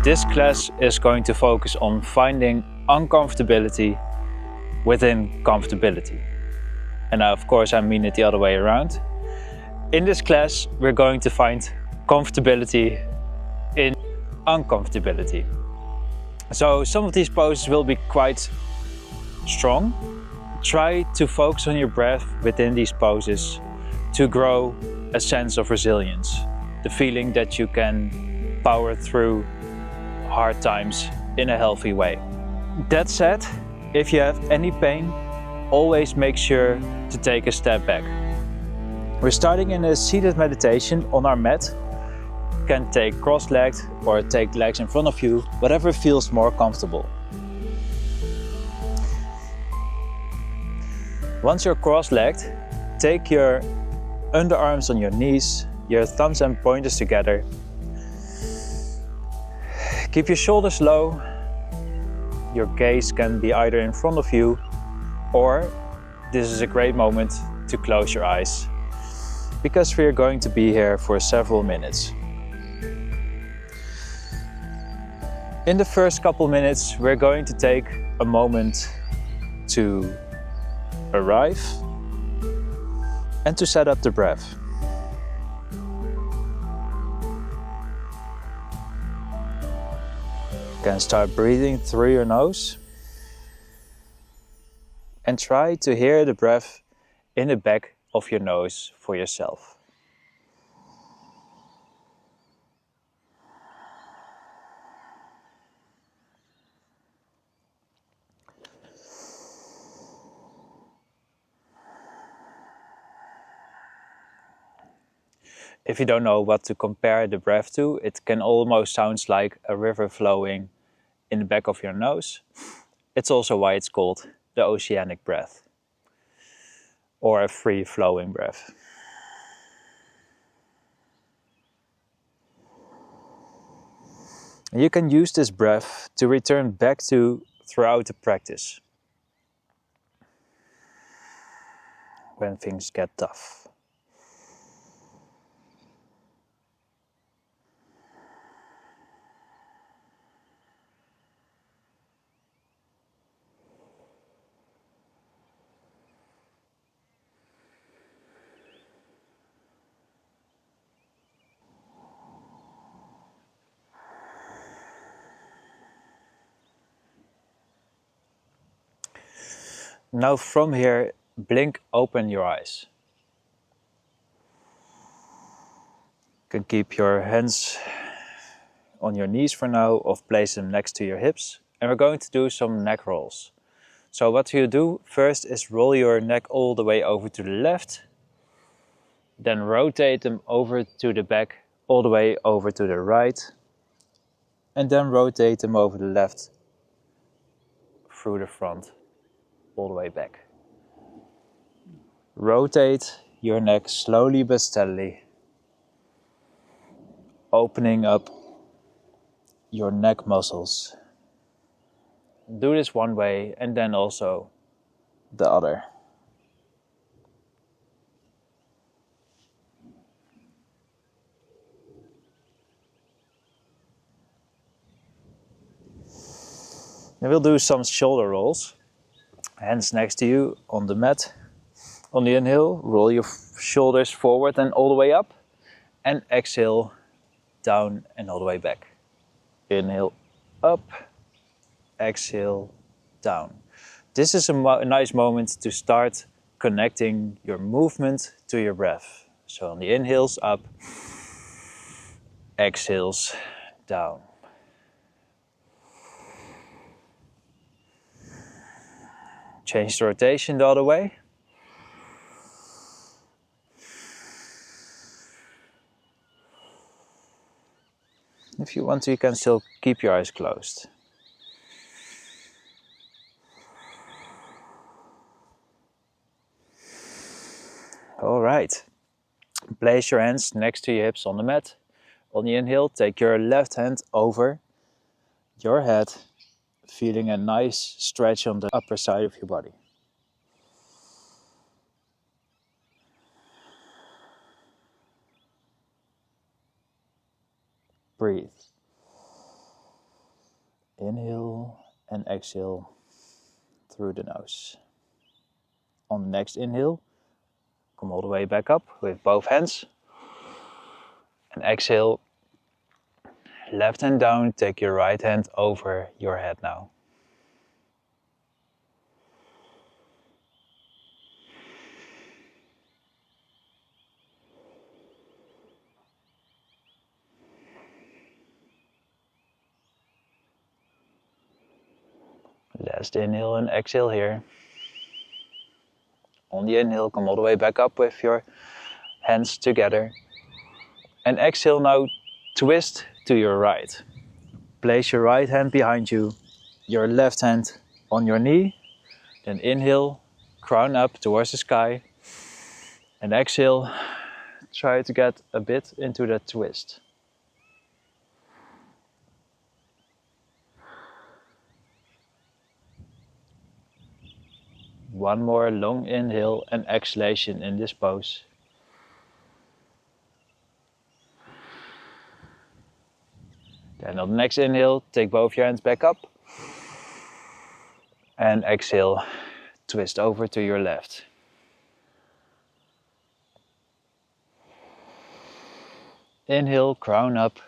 This class is going to focus on finding uncomfortability within comfortability. And of course I mean it the other way around. In this class we're going to find comfortability in uncomfortability. So some of these poses will be quite strong. Try to focus on your breath within these poses to grow a sense of resilience. The feeling that you can power through hard times in a healthy way. That said, if you have any pain, always make sure to take a step back. We're starting in a seated meditation on our mat. You can take cross-legged or take legs in front of you, whatever feels more comfortable. Once you're cross-legged, take your underarms on your knees, your thumbs and pointers together. Keep your shoulders low. Your gaze can be either in front of you, or this is a great moment to close your eyes, because we are going to be here for several minutes. In the first couple minutes, we're going to take a moment to arrive and to set up the breath. You can start breathing through your nose and try to hear the breath in the back of your nose for yourself. If you don't know what to compare the breath to, it can almost sound like a river flowing in the back of your nose. It's also why it's called the oceanic breath, or a free-flowing breath. You can use this breath to return back to throughout the practice, when things get tough. Now from here, blink open your eyes. You can keep your hands on your knees for now, or place them next to your hips. And we're going to do some neck rolls. So what you do first is roll your neck all the way over to the left. Then rotate them over to the back, all the way over to the right. And then rotate them over the left, through the front, all the way back. Rotate your neck slowly but steadily, opening up your neck muscles. Do this one way and then also the other. And we'll do some shoulder rolls. Hands next to you on the mat. On the inhale, roll your shoulders forward and all the way up. And exhale, down and all the way back. Inhale, up. Exhale, down. This is a nice moment to start connecting your movement to your breath. So on the inhales, up. Exhales, down. Change the rotation the other way. If you want to, you can still keep your eyes closed. All right. Place your hands next to your hips on the mat. On the inhale, take your left hand over your head, feeling a nice stretch on the upper side of your body. Breathe. Inhale and exhale through the nose. On the next inhale, come all the way back up with both hands. And exhale, left hand down, take your right hand over your head now. Last inhale and exhale here. On the inhale, come all the way back up with your hands together. And exhale now, twist to your right. Place your right hand behind you, your left hand on your knee. Then inhale, crown up towards the sky. And exhale, try to get a bit into that twist. One more long inhale and exhalation in this pose. Then on the next inhale, take both your hands back up. And exhale, twist over to your left. Inhale, crown up.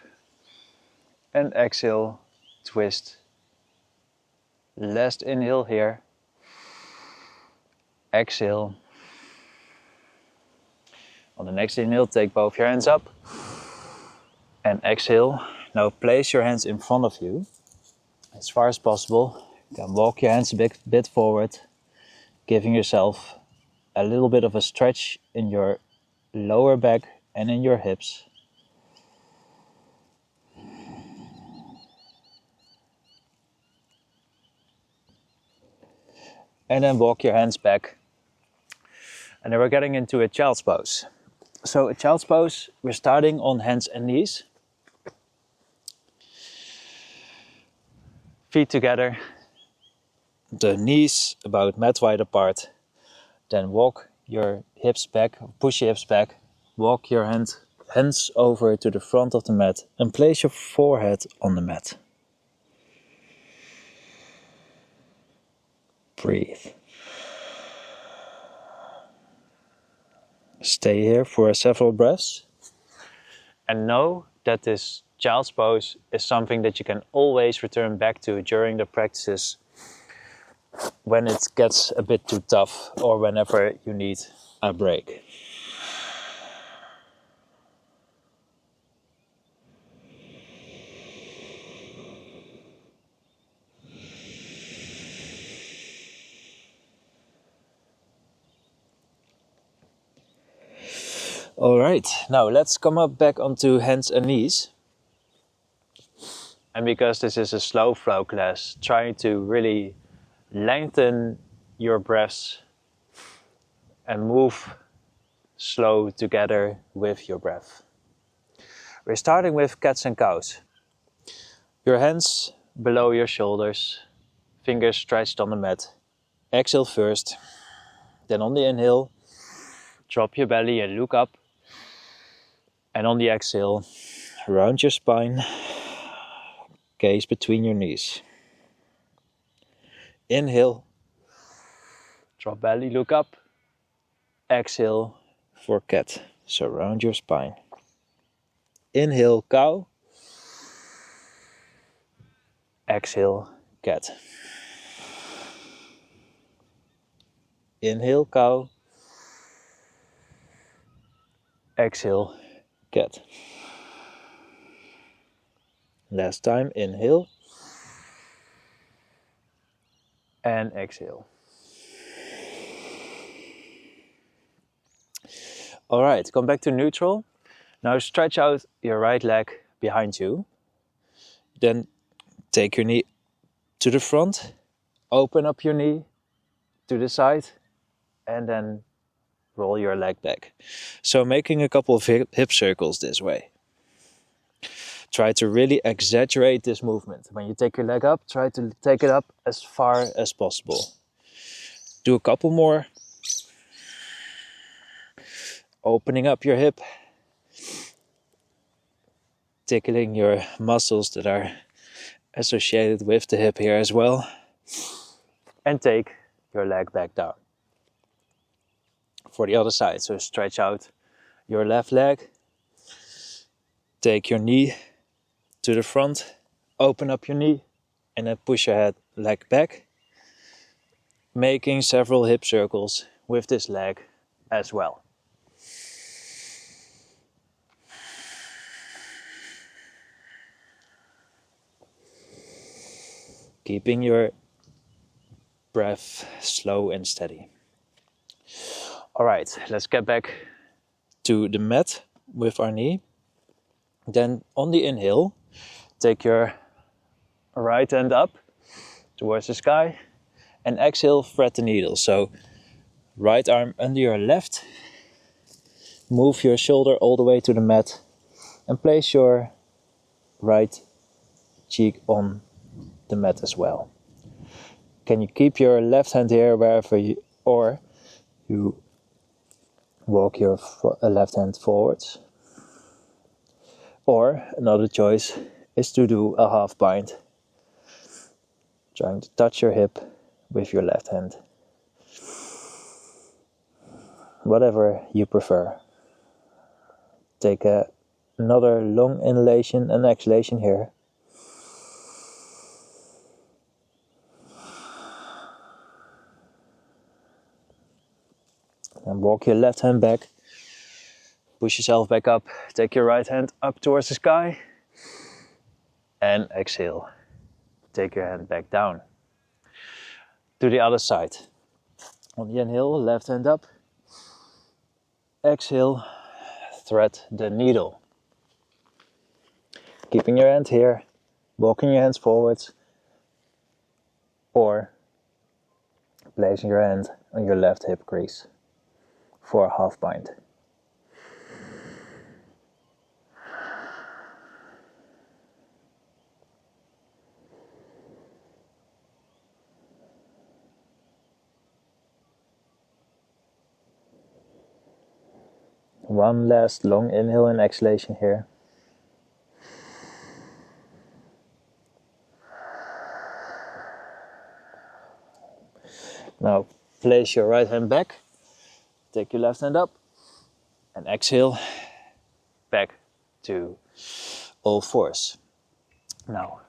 And exhale, twist. Last inhale here. Exhale. On the next inhale, take both your hands up. And exhale. Now place your hands in front of you as far as possible. You can walk your hands a bit forward, giving yourself a little bit of a stretch in your lower back and in your hips. And then walk your hands back. And then we're getting into a child's pose. So a child's pose, we're starting on hands and knees. Feet together, the knees about mat wide apart. Then walk your hips back, push your hips back. Walk your hands over to the front of the mat and place your forehead on the mat. Breathe. Stay here for several breaths. And know that this child's pose is something that you can always return back to during the practices when it gets a bit too tough or whenever you need a break. Alright, now let's come up back onto hands and knees. And because this is a slow flow class, trying to really lengthen your breaths and move slow together with your breath. We're starting with cats and cows. Your hands below your shoulders, fingers stretched on the mat. Exhale first, then on the inhale, drop your belly and look up. And on the exhale, round your spine. Gaze between your knees. Inhale, drop belly, look up. Exhale for cat, so round your spine. Inhale, cow. Exhale, cat. Inhale, cow. Exhale, cat. Last time, inhale. And exhale. Alright, come back to neutral. Now stretch out your right leg behind you. Then take your knee to the front. Open up your knee to the side. And then roll your leg back. So making a couple of hip circles this way. Try to really exaggerate this movement. When you take your leg up, try to take it up as far as possible. Do a couple more. Opening up your hip. Tickling your muscles that are associated with the hip here as well. And take your leg back down. For the other side, so stretch out your left leg. Take your knee to the front, open up your knee, and then push your leg back, making several hip circles with this leg as well. Keeping your breath slow and steady. Alright, let's get back to the mat with our knee. Then on the inhale, take your right hand up towards the sky and exhale, thread the needle. So right arm under your left, move your shoulder all the way to the mat and place your right cheek on the mat as well. Can you keep your left hand here wherever you, or you walk your left hand forwards. Or another choice is to do a half bind, trying to touch your hip with your left hand. Whatever you prefer. Take another long inhalation and exhalation here. And walk your left hand back. Push yourself back up. Take your right hand up towards the sky. And exhale. Take your hand back down. To the other side. On the inhale, left hand up. Exhale, thread the needle. Keeping your hand here. Walking your hands forwards. Or placing your hand on your left hip crease for a half bind. One last long inhale and exhalation here. Now place your right hand back, take your left hand up and exhale back to all fours. Now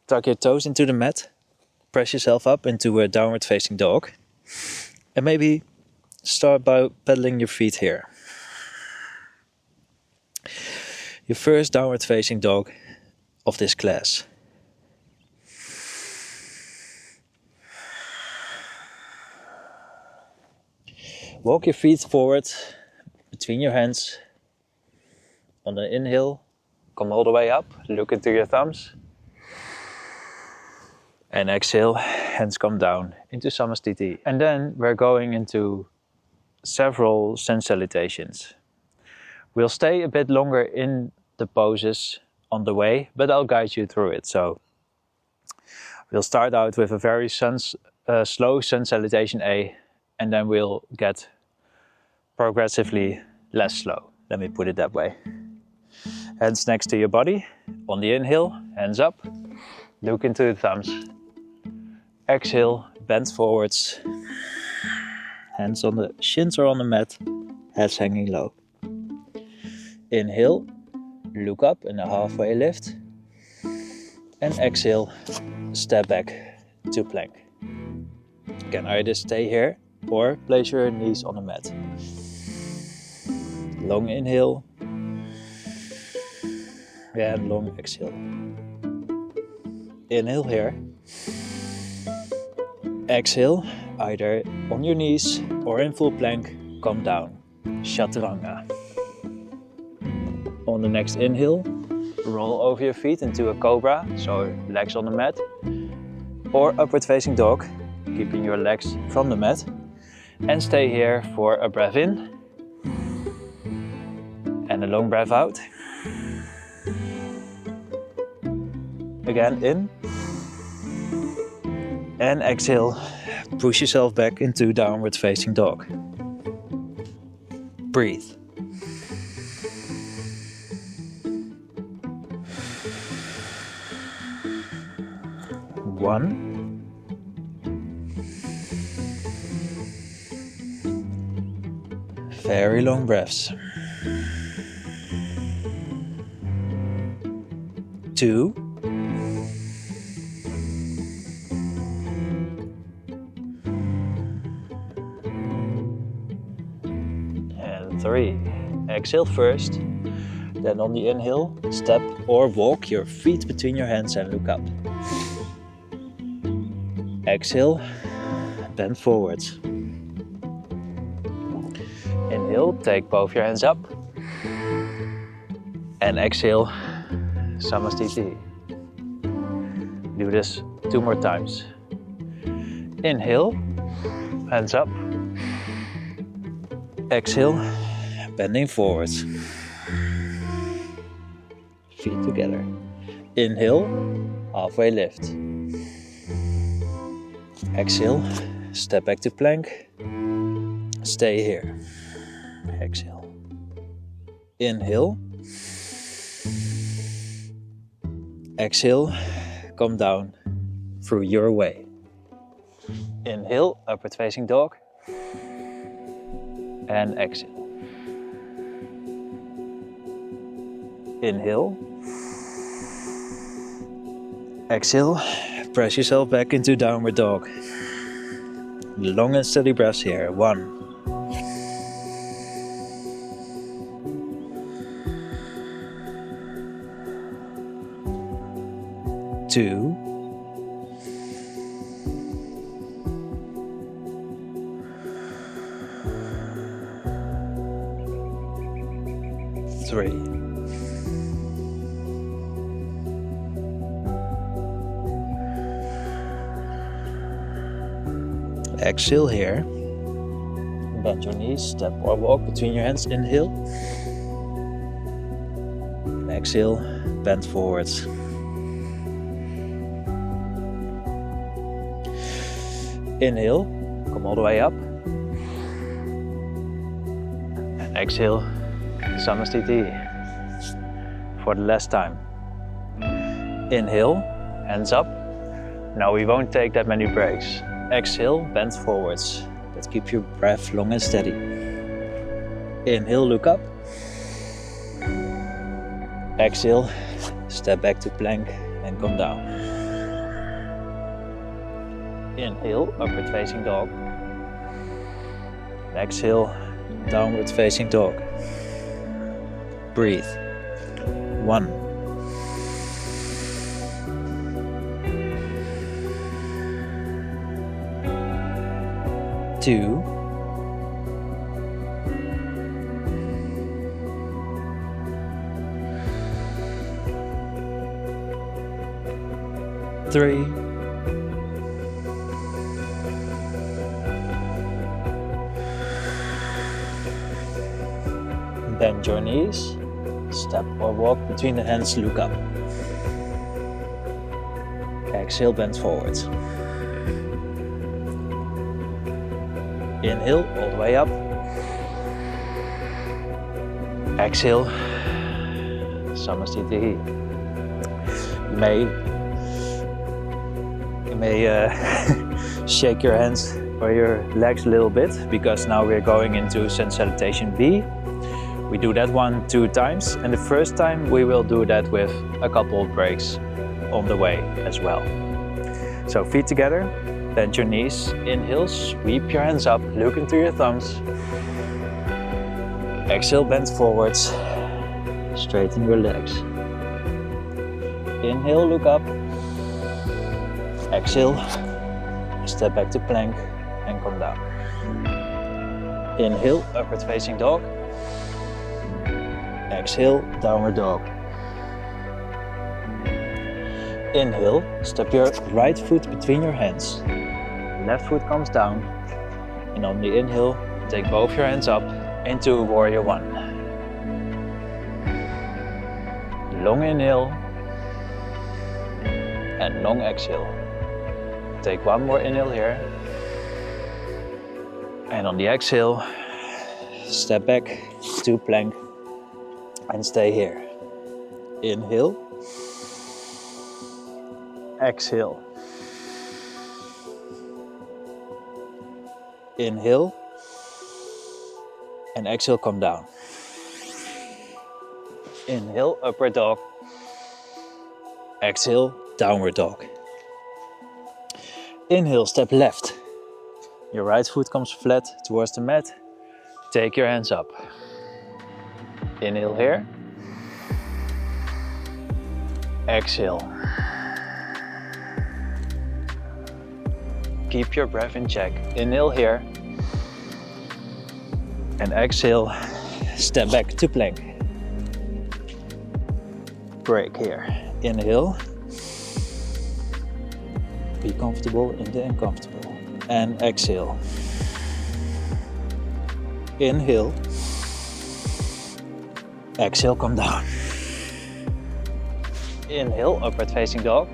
tuck your toes into the mat, press yourself up into a downward facing dog and maybe start by pedaling your feet here. Your first downward facing dog of this class. Walk your feet forward between your hands. On the inhale, come all the way up, look into your thumbs. And exhale, hands come down into Samastiti. And then we're going into several sun salutations. We'll stay a bit longer in the poses on the way, but I'll guide you through it. So we'll start out with a very slow sun salutation A, and then we'll get progressively less slow. Let me put it that way. Hands next to your body. On the inhale, hands up. Look into the thumbs. Exhale, bend forwards. Hands on the shins or on the mat. Heads hanging low. Inhale, look up in a halfway lift. And exhale, step back to plank. You can either stay here or place your knees on the mat. Long inhale. And long exhale. Inhale here. Exhale, either on your knees or in full plank, come down. Chaturanga. On the next inhale, roll over your feet into a cobra, so legs on the mat. Or upward facing dog, keeping your legs from the mat. And stay here for a breath in. And a long breath out. Again in. And exhale, push yourself back into downward facing dog. Breathe. 1. Very long breaths. 2. And 3. Exhale first. Then on the inhale, step or walk your feet between your hands and look up. Exhale, bend forwards. Inhale, take both your hands up. And exhale, Samastiti. Do this 2 more times. Inhale, hands up. Exhale, bending forwards. Feet together. Inhale, halfway lift. Exhale, step back to plank. Stay here. Exhale. Inhale. Exhale, come down through your way. Inhale, upward facing dog. And exhale. Inhale. Exhale, press yourself back into downward dog. Long and steady breaths here. 1. 2. 3. Exhale here. Bend your knees, step or walk between your hands. Inhale. And exhale, bend forwards. Inhale, come all the way up. And exhale, Samastiti. For the last time. Inhale, hands up. Now we won't take that many breaks. Exhale, bend forwards, but keep your breath long and steady. Inhale, look up. Exhale, step back to plank and come down. Inhale, upward facing dog. Exhale, downward facing dog. Breathe. 1. 2. 3. 4. Bend your knees, step or walk between the hands, look up. Exhale, bend forwards. Inhale, all the way up. Exhale, Samastiti. You may shake your hands or your legs a little bit, because now we're going into sun salutation B. We do that 1, 2 times, and the first time we will do that with a couple of breaks on the way as well. So feet together, bend your knees, inhale, sweep your hands up, look into your thumbs. Exhale, bend forwards, straighten your legs. Inhale, look up. Exhale, step back to plank and come down. Inhale, upward facing dog. Exhale, downward dog. Inhale, step your right foot between your hands. Left foot comes down. And on the inhale, take both your hands up into warrior 1. Long inhale and long exhale. Take 1 more inhale here. And on the exhale, step back to plank and stay here. Inhale. Exhale. Inhale. And exhale, come down. Inhale, upward dog. Exhale, downward dog. Inhale, step left. Your right foot comes flat towards the mat. Take your hands up. Inhale here. Exhale. Keep your breath in check. Inhale here. And exhale, step back to plank. Break here. Inhale. Be comfortable in the uncomfortable. And exhale. Inhale. Exhale, come down. Inhale, upward facing dog.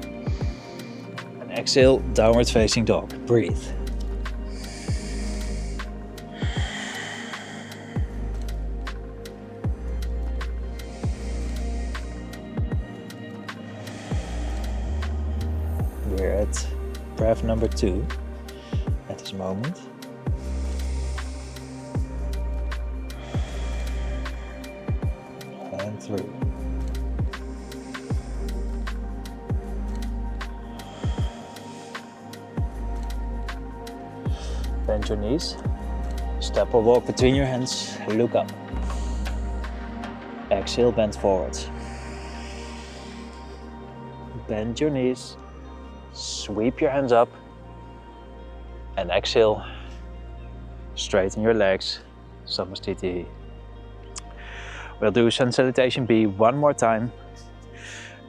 And exhale, downward facing dog. Breathe. We're at breath number 2 at this moment. And 3. Bend your knees. Step or walk between your hands. Look up. Exhale, bend forwards. Bend your knees. Sweep your hands up. And exhale. Straighten your legs. Samastiti. We'll do Sun Salutation B one more time.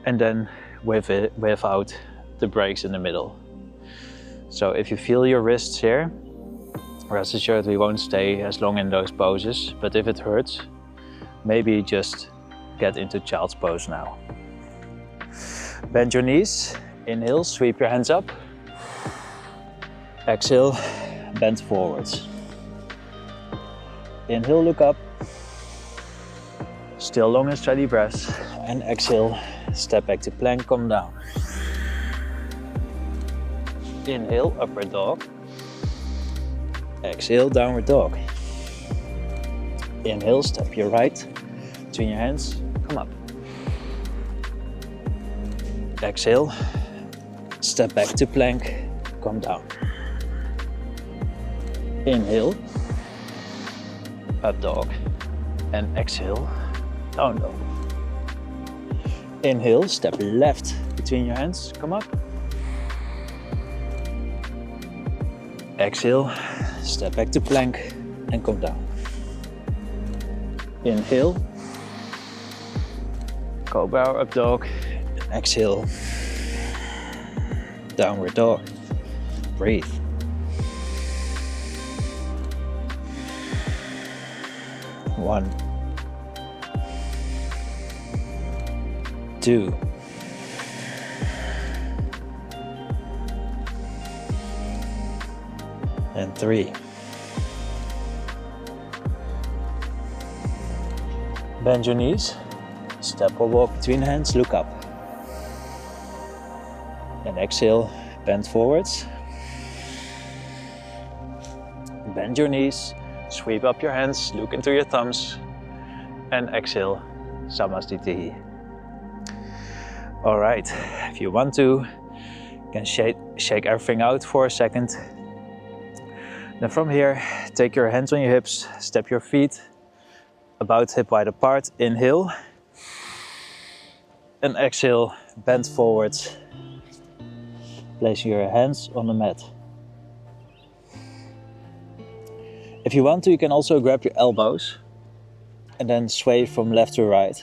And then without the breaks in the middle. So if you feel your wrists here, rest assured we won't stay as long in those poses, but if it hurts, maybe just get into child's pose now. Bend your knees, inhale, sweep your hands up. Exhale, bend forwards. Inhale, look up. Still long and steady breaths. And exhale, step back to plank, come down. Inhale, upward dog. Exhale, downward dog. Inhale, step your right between your hands, come up. Exhale, step back to plank, come down. Inhale, up dog. And exhale, down dog. Inhale, step left between your hands, come up. Exhale, step back to plank and come down. Inhale, cobra or up dog. Exhale, downward dog. Breathe. One, 2, and 3. Bend your knees, step or walk between hands, look up. And exhale, bend forwards. Bend your knees, sweep up your hands, look into your thumbs. And exhale, Samastiti. Alright, if you want to, you can shake everything out for a second. Then from here, take your hands on your hips, step your feet about hip wide apart. Inhale. And exhale, bend forwards. Place your hands on the mat. If you want to, you can also grab your elbows and then sway from left to right,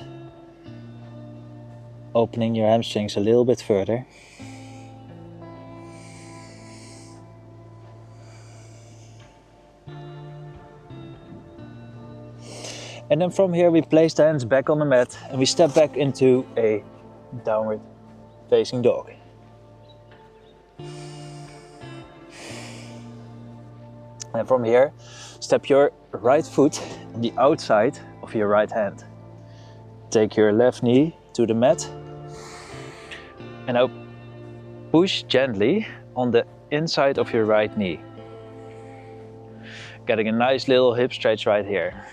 opening your hamstrings a little bit further. And then from here we place the hands back on the mat and we step back into a downward facing dog. And from here, step your right foot on the outside of your right hand. Take your left knee to the mat. And now push gently on the inside of your right knee. Getting a nice little hip stretch right here.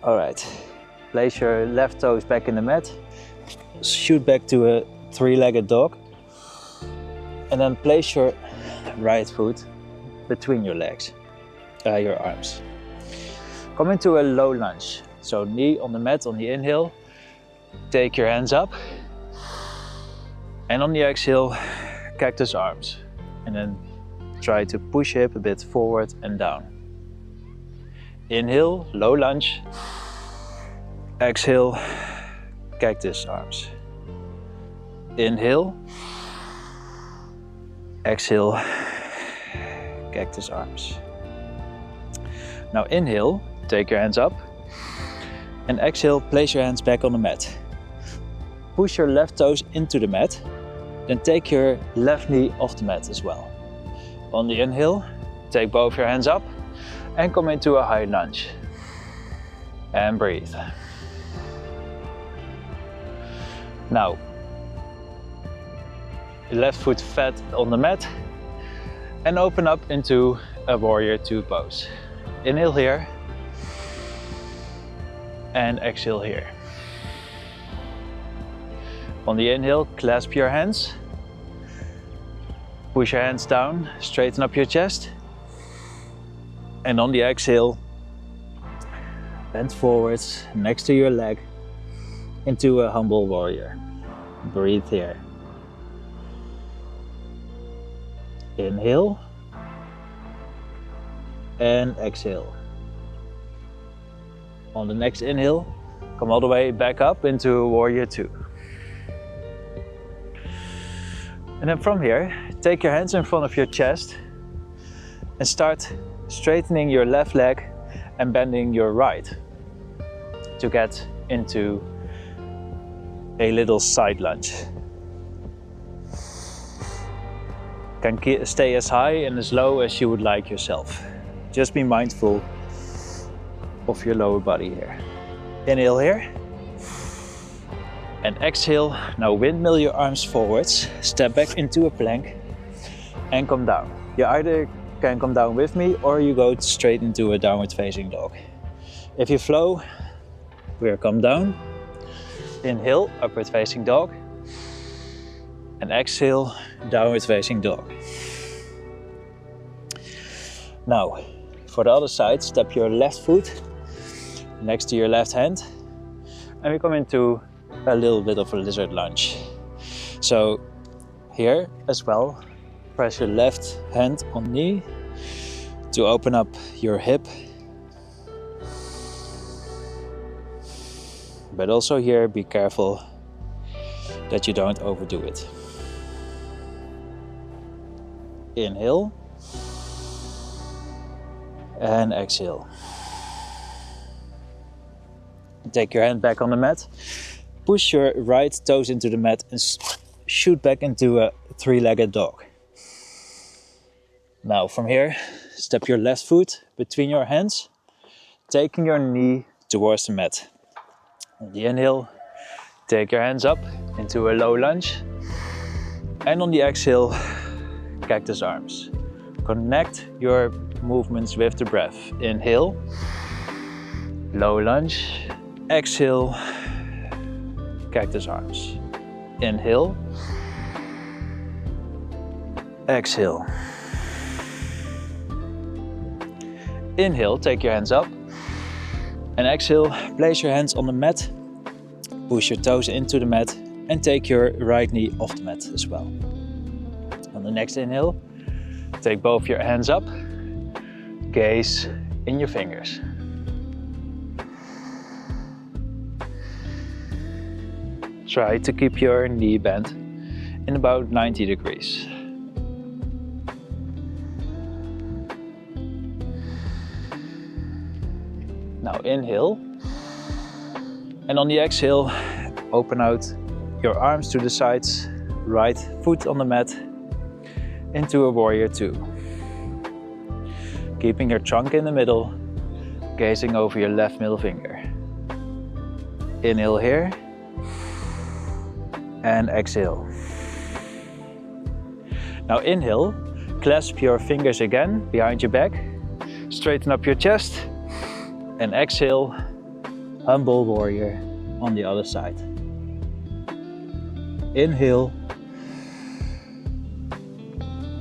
Alright, place your left toes back in the mat, shoot back to a three-legged dog, and then place your right foot between your legs, your arms. Come into a low lunge, so knee on the mat on the inhale, take your hands up, and on the exhale, cactus arms, and then try to push hip a bit forward and down. Inhale, low lunge. Exhale, cactus arms. Inhale. Exhale, cactus arms. Now inhale, take your hands up. And exhale, place your hands back on the mat. Push your left toes into the mat. Then take your left knee off the mat as well. On the inhale, take both your hands up. And come into a high lunge. And breathe. Now, left foot flat on the mat. And open up into a warrior two pose. Inhale here. And exhale here. On the inhale, clasp your hands. Push your hands down, straighten up your chest. And on the exhale, bend forwards next to your leg into a humble warrior. Breathe here. Inhale and exhale. On the next inhale, come all the way back up into warrior two. And then from here, take your hands in front of your chest and start straightening your left leg and bending your right to get into a little side lunge. Can stay as high and as low as you would like yourself. Just be mindful of your lower body here. Inhale here. And exhale. Now windmill your arms forwards. Step back into a plank and come down. You either can come down with me or you go straight into a downward facing dog. If you flow, we'll come down. Inhale, upward facing dog. And exhale, downward facing dog. Now, for the other side, step your left foot next to your left hand. And we come into a little bit of a lizard lunge. So here as well, press your left hand on knee to open up your hip. But also here, be careful that you don't overdo it. Inhale and exhale. Take your hand back on the mat. Push your right toes into the mat and shoot back into a three-legged dog. Now from here, step your left foot between your hands, taking your knee towards the mat. On the inhale, take your hands up into a low lunge. And on the exhale, cactus arms. Connect your movements with the breath. Inhale, low lunge. Exhale, cactus arms. Inhale, exhale. Inhale, take your hands up. And exhale, place your hands on the mat. Push your toes into the mat and take your right knee off the mat as well. On the next inhale, take both your hands up. Gaze in your fingers. Try to keep your knee bent in about 90 degrees. Now inhale. And on the exhale, open out your arms to the sides, right foot on the mat, into a warrior two. keeping your trunk in the middle, gazing over your left middle finger. Inhale here and exhale. Now inhale, clasp your fingers again behind your back, straighten up your chest, and exhale, humble warrior on the other side. Inhale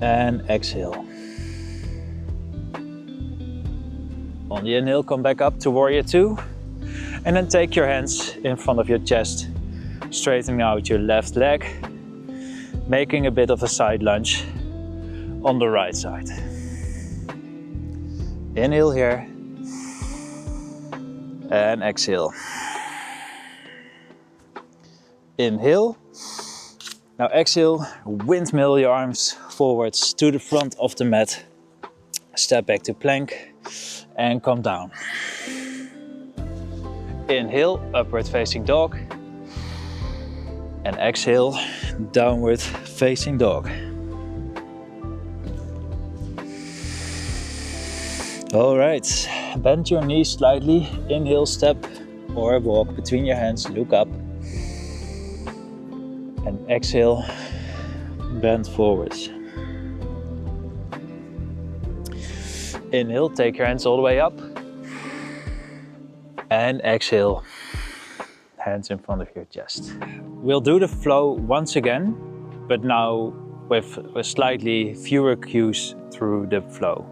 and exhale. On the inhale, come back up to warrior two, and then take your hands in front of your chest, straightening out your left leg, making a bit of a side lunge on the right side. Inhale here and exhale. Inhale. Now exhale, windmill your arms forwards to the front of the mat. Step back to plank and come down. Inhale, upward facing dog. And exhale, downward facing dog. Alright, bend your knees slightly. Inhale, step or walk between your hands, look up. And exhale, bend forwards. Inhale, take your hands all the way up. And exhale, hands in front of your chest. We'll do the flow once again, but now with slightly fewer cues through the flow.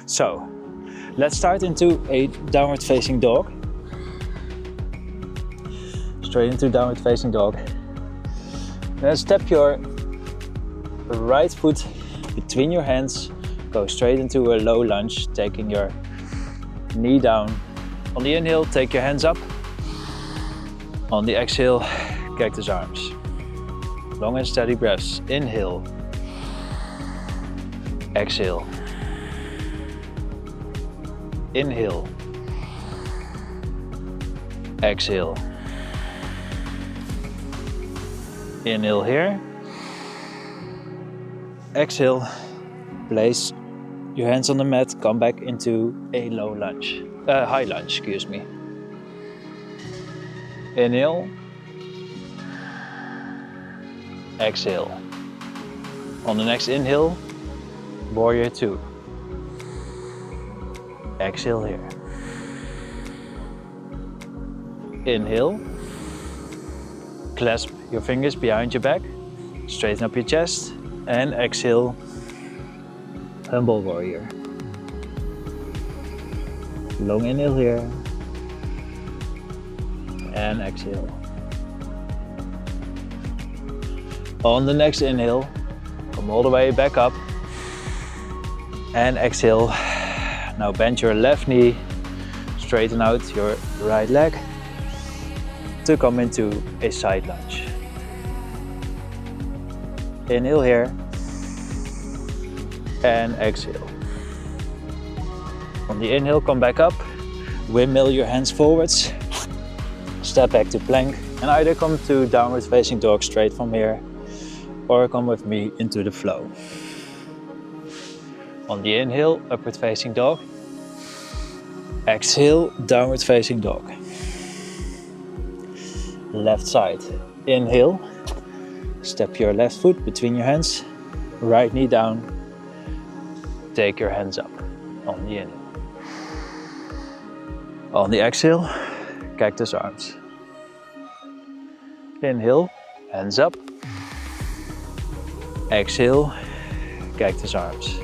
So, let's start into a downward facing dog. Straight into downward facing dog. Then step your right foot between your hands, go straight into a low lunge, taking your knee down. On the inhale, take your hands up. On the exhale, cactus arms. Long and steady breaths. Inhale. Exhale. Inhale. Exhale. Inhale here. Exhale. Place your hands on the mat. Come back into a low lunge. High lunge, excuse me. Inhale. Exhale. On the next inhale, warrior two. Exhale here. Inhale. Clasp your fingers behind your back. Straighten up your chest. And exhale. Humble warrior. Long inhale here. And exhale. On the next inhale, come all the way back up. And exhale. Now bend your left knee, straighten out your right leg to come into a side lunge. Inhale here and exhale. On the inhale, come back up, windmill your hands forwards, step back to plank, and either come to downward facing dog straight from here or come with me into the flow. On the inhale, upward facing dog. Exhale, downward facing dog. Left side. Inhale. Step your left foot between your hands. Right knee down. Take your hands up on the inhale. On the exhale, cactus arms. Inhale, hands up. Exhale, cactus arms.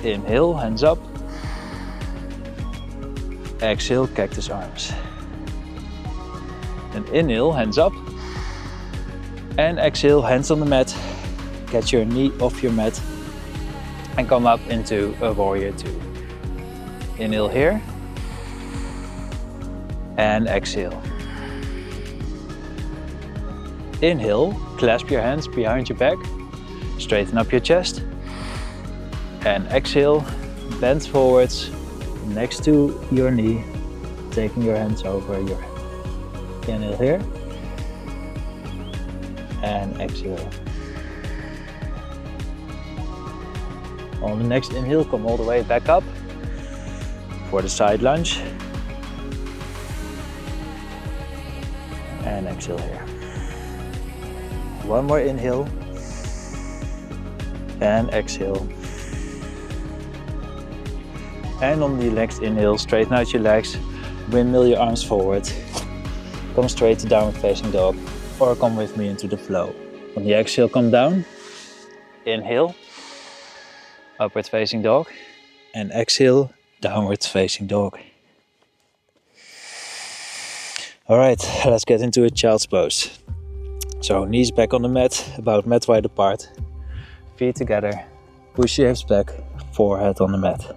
Inhale, hands up. Exhale, cactus arms. And inhale, hands up. And exhale, hands on the mat. Get your knee off your mat. And come up into a warrior two. Inhale here. And exhale. Inhale, clasp your hands behind your back. Straighten up your chest. And exhale, bend forwards next to your knee, taking your hands over your head. Inhale here. And exhale. On the next inhale, come all the way back up for the side lunge. And exhale here. One more inhale. And exhale. And on the next inhale, straighten out your legs, windmill your arms forward. Come straight to downward facing dog, or come with me into the flow. On the exhale, come down. Inhale, upward facing dog. And exhale, downward facing dog. Alright, let's get into a child's pose. So knees back on the mat, about mat wide apart. Feet together, push your hips back, forehead on the mat.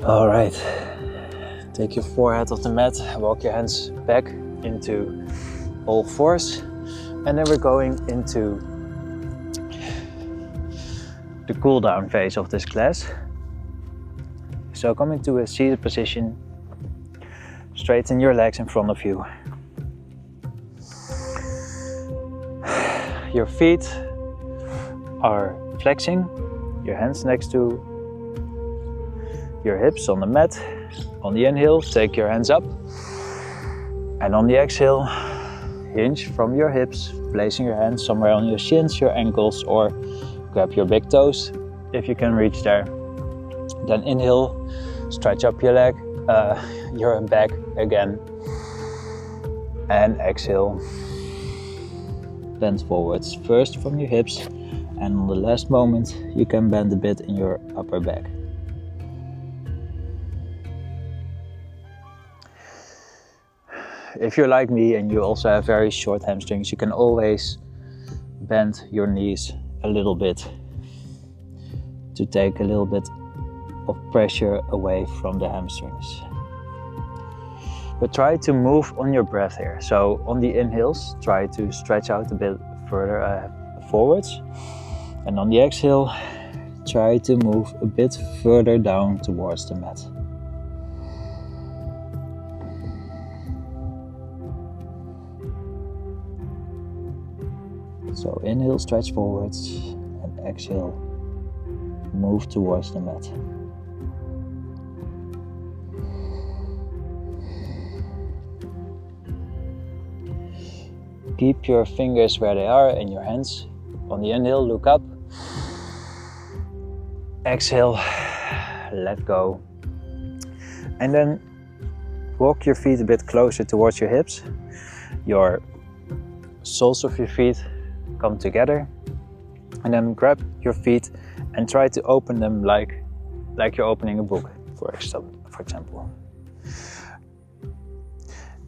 All right, take your forehead off the mat, walk your hands back into all fours, and then we're going into the cool down phase of this class. So come into a seated position, straighten your legs in front of you. Your feet are flexing, your hands next to your hips on the mat. On the inhale, take your hands up. And on the exhale, hinge from your hips, placing your hands somewhere on your shins, your ankles, or grab your big toes if you can reach there. Then inhale, stretch up your leg, your back again. And exhale, bend forwards, first from your hips, and on the last moment, you can bend a bit in your upper back. If you're like me and you also have very short hamstrings, you can always bend your knees a little bit to take a little bit of pressure away from the hamstrings. But try to move on your breath here. So on the inhales, try to stretch out a bit further forwards. And on the exhale, try to move a bit further down towards the mat. So inhale, stretch forwards, and exhale, move towards the mat. Keep your fingers where they are and your hands. On the inhale, look up. Exhale, let go. And then walk your feet a bit closer towards your hips. Your soles of your feet come together, and then grab your feet and try to open them like you're opening a book, for example.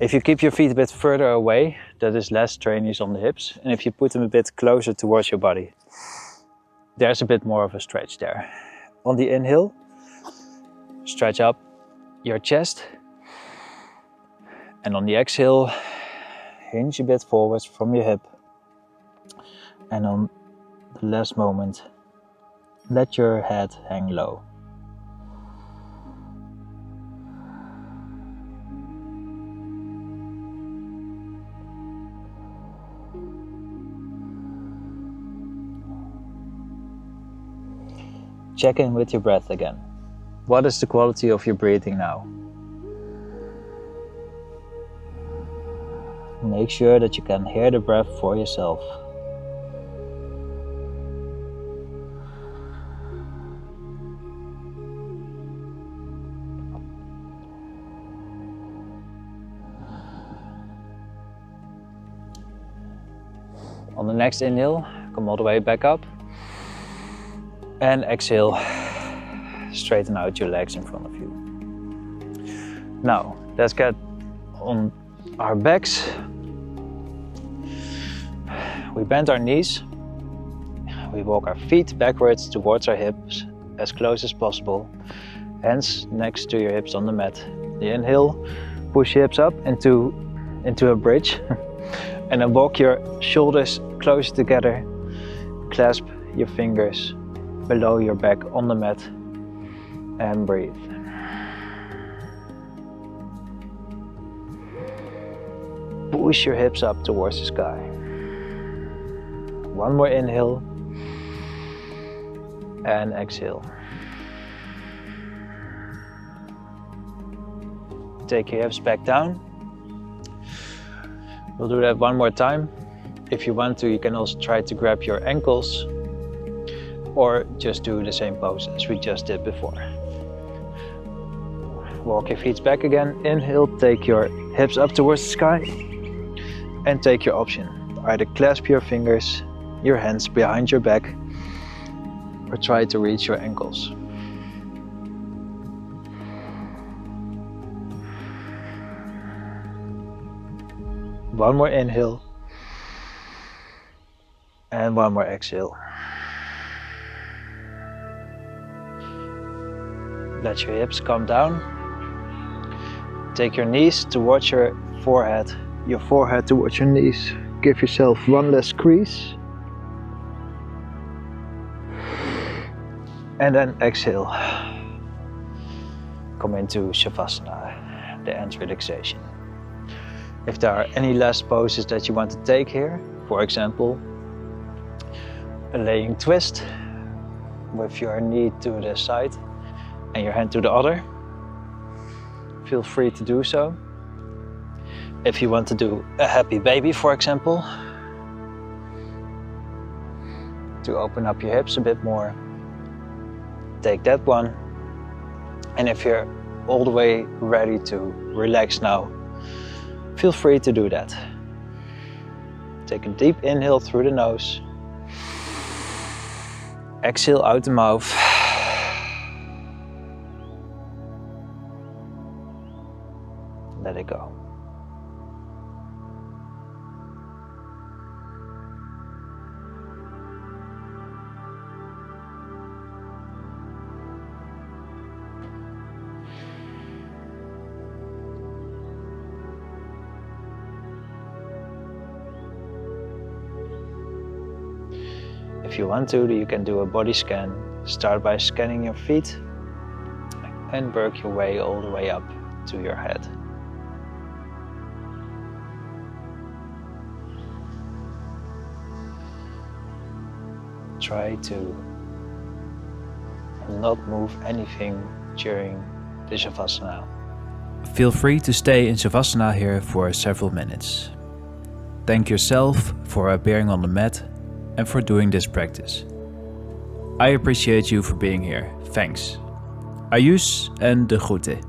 If you keep your feet a bit further away, that is less strenuous on the hips, and if you put them a bit closer towards your body, there's a bit more of a stretch there. On the inhale, stretch up your chest, and on the exhale, hinge a bit forwards from your hip. And on the last moment, let your head hang low. Check in with your breath again. What is the quality of your breathing now? Make sure that you can hear the breath for yourself. On the next inhale, come all the way back up. And exhale, straighten out your legs in front of you. Now, let's get on our backs. We bend our knees. We walk our feet backwards towards our hips as close as possible. Hands next to your hips on the mat. The inhale, push your hips up into a bridge. And then walk your shoulders close together. Clasp your fingers below your back on the mat. And breathe. Push your hips up towards the sky. One more inhale. And exhale. Take your hips back down. We'll do that one more time. If you want to, you can also try to grab your ankles or just do the same pose as we just did before. Walk your feet back again. Inhale, take your hips up towards the sky and take your option. Either clasp your fingers, your hands behind your back, or try to reach your ankles. One more inhale and one more exhale. Let your hips come down. Take your knees towards your forehead towards your knees. Give yourself one last squeeze. And then exhale. Come into Shavasana, the end relaxation. If there are any last poses that you want to take here, for example, a laying twist with your knee to the side and your hand to the other, feel free to do so. If you want to do a happy baby, for example, to open up your hips a bit more, take that one. And if you're all the way ready to relax now, feel free to do that. Take a deep inhale through the nose. Exhale out the mouth. Let it go. If you want to, you can do a body scan. Start by scanning your feet and work your way all the way up to your head. Try to not move anything during the Shavasana. Feel free to stay in Shavasana here for several minutes. Thank yourself for appearing on the mat and for doing this practice. I appreciate you for being here. Thanks. Ayus en de groeten.